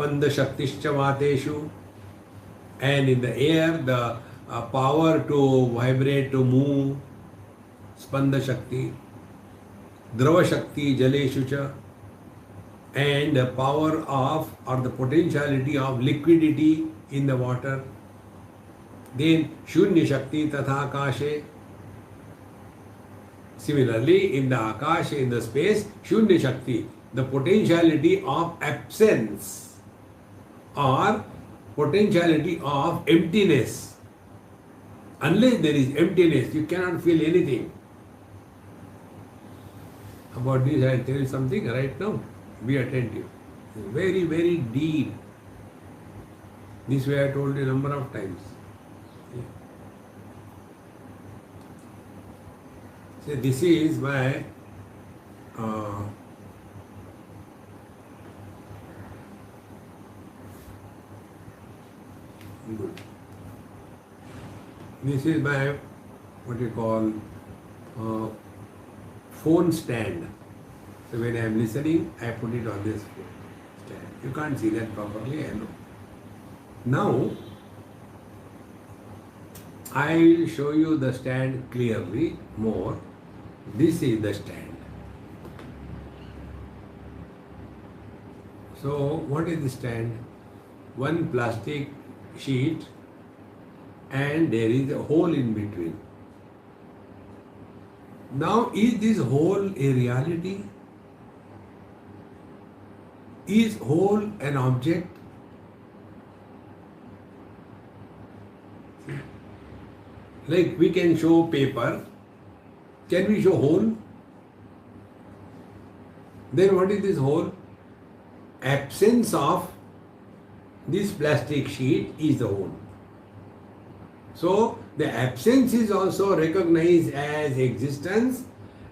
Spanda Shaktischa Vateshu, and in the air the power to vibrate, to move, Spanda Shakti, Drava Shakti Jaleshu cha, and the power of or the potentiality of liquidity in the water. Then Shunya Shakti Tatha Akashe. Similarly, in the Akasha, in the space, Shunya Shakti, the potentiality of absence or potentiality of emptiness. Unless there is emptiness, you cannot feel anything. About this, I will tell you something right now. Be attentive. Very, very deep. This way I told you a number of times. So this is my good. This is my what you call phone stand. So when I am listening, I put it on this stand. You can't see that properly, I know. Now I will show you the stand clearly more. This is the stand. So what is the stand? One plastic sheet and there is a hole in between. Now is this hole a reality? Is hole an object? Like we can show paper. Can we show hole? Then what is this hole? Absence of this plastic sheet is the hole. So the absence is also recognized as existence,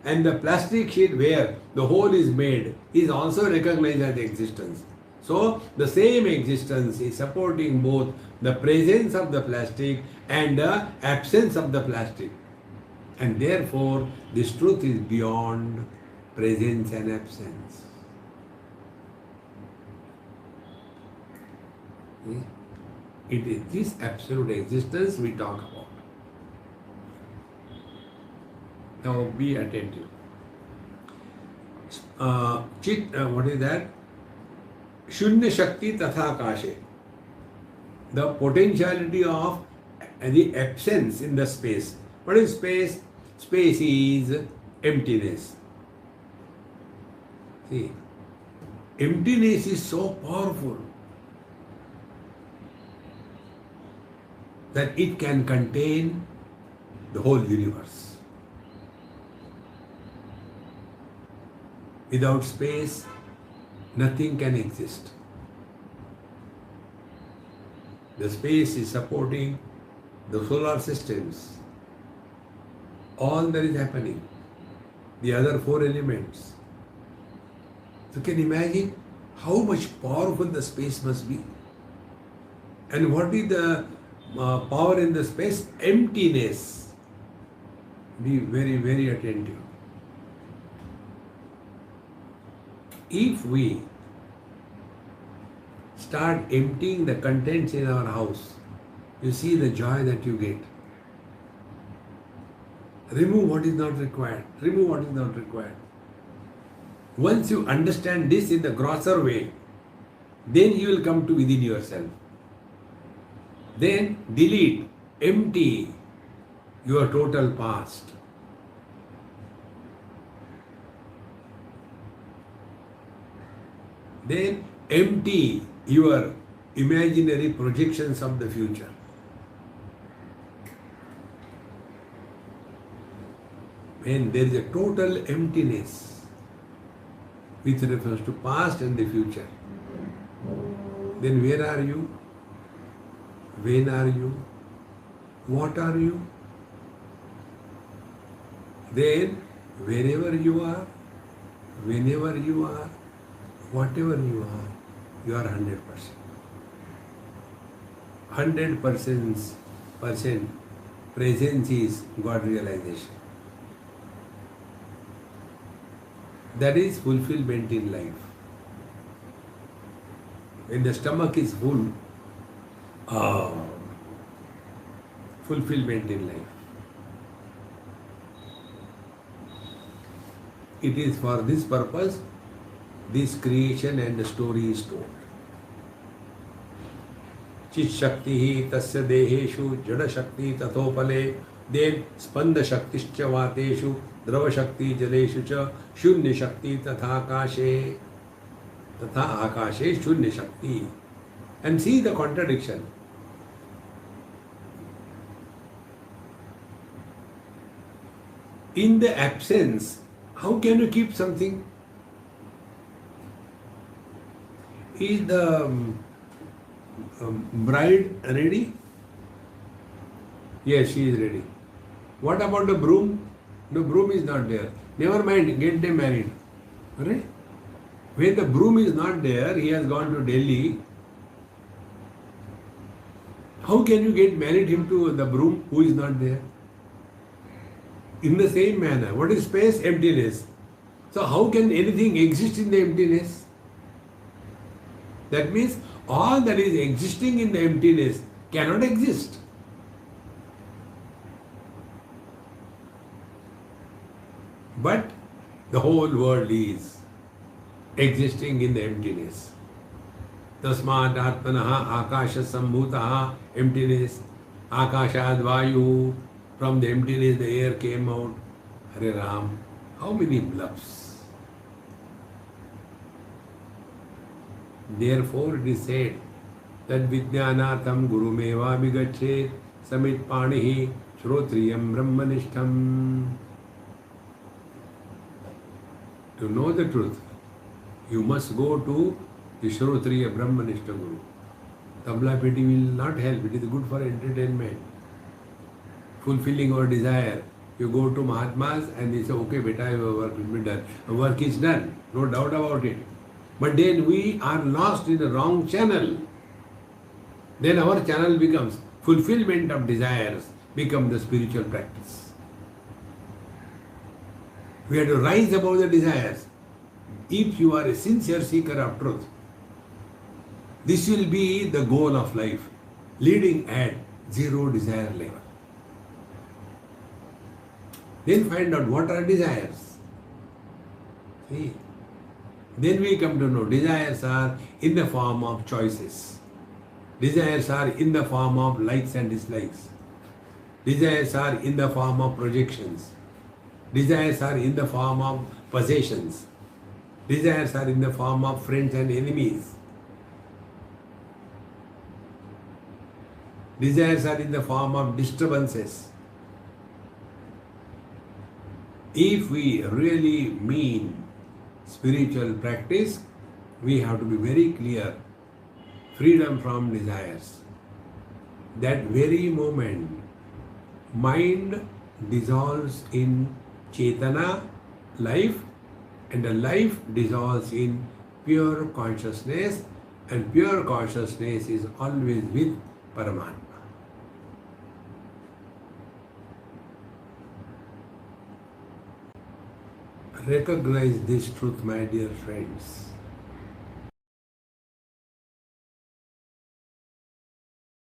and the plastic sheet where the hole is made is also recognized as existence. So the same existence is supporting both the presence of the plastic and the absence of the plastic. And therefore, this truth is beyond presence and absence. It is this absolute existence we talk about. Now be attentive. What is that? Shunya Shakti Tatha Akashe. The potentiality of the absence in the space. What is space? Space is emptiness. See, emptiness is so powerful that it can contain the whole universe. Without space, nothing can exist. The space is supporting the solar systems. All that is happening. The other four elements. So can you imagine how much powerful the space must be? And what is the power in the space? Emptiness. Be very, very attentive. If we start emptying the contents in our house, you see the joy that you get. Remove what is not required. Remove what is not required. Once you understand this in the grosser way, then you will come to within yourself. Then delete, empty your total past. Then empty your imaginary projections of the future. When there is a total emptiness with reference to past and the future, then where are you? When are you? What are you? Then wherever you are, whenever you are, whatever you are 100%. 100% presence is God realization. That is fulfillment in life. When the stomach is full, ah, fulfillment in life. It is for this purpose this creation and the story is told. चित शक्ति ही तस्य देहेषु जड़ शक्ति तथोपले देव स्पंद शक्तिश्च वातेषु द्रव शक्ति जलेषु च शून्य शक्ति तथा आकाशे शून्य शक्ति. And see the contradiction. In the absence, how can you keep something? Is the bride ready? Yes, she is ready. What about the broom? The broom is not there. Never mind, get them married. Right? When the broom is not there, he has gone to Delhi. How can you get married him to the broom who is not there? In the same manner, what is space? Emptiness. So how can anything exist in the emptiness? That means all that is existing in the emptiness cannot exist. But the whole world is existing in the emptiness. Tasmat atmanaha akasha sambhutaha, emptiness. Akashad vayu, from the emptiness the air came out. Hare Ram, how many bluffs? Therefore it is said that Vijnanatham Gurumeva Vigachet Samit Panihi Shrotriyam Brahmanishtam. To know the truth, you must go to the Shrotriya Brahmanishta Guru. Tabla piti will not help, it is good for entertainment. Fulfilling our desire. You go to Mahatmas and they say, okay, beta, your work will be done. The work is done, no doubt about it. But then we are lost in the wrong channel. Then our channel becomes fulfillment of desires, become the spiritual practice. We have to rise above the desires. If you are a sincere seeker of truth, this will be the goal of life, leading at zero desire level. Then find out what are desires. See? Then we come to know desires are in the form of choices. Desires are in the form of likes and dislikes. Desires are in the form of projections. Desires are in the form of possessions. Desires are in the form of friends and enemies. Desires are in the form of disturbances. If we really mean spiritual practice, we have to be very clear. Freedom from desires. That very moment, mind dissolves in Chetana, life, and the life dissolves in pure consciousness, and pure consciousness is always with Paramatma. Recognize this truth, my dear friends.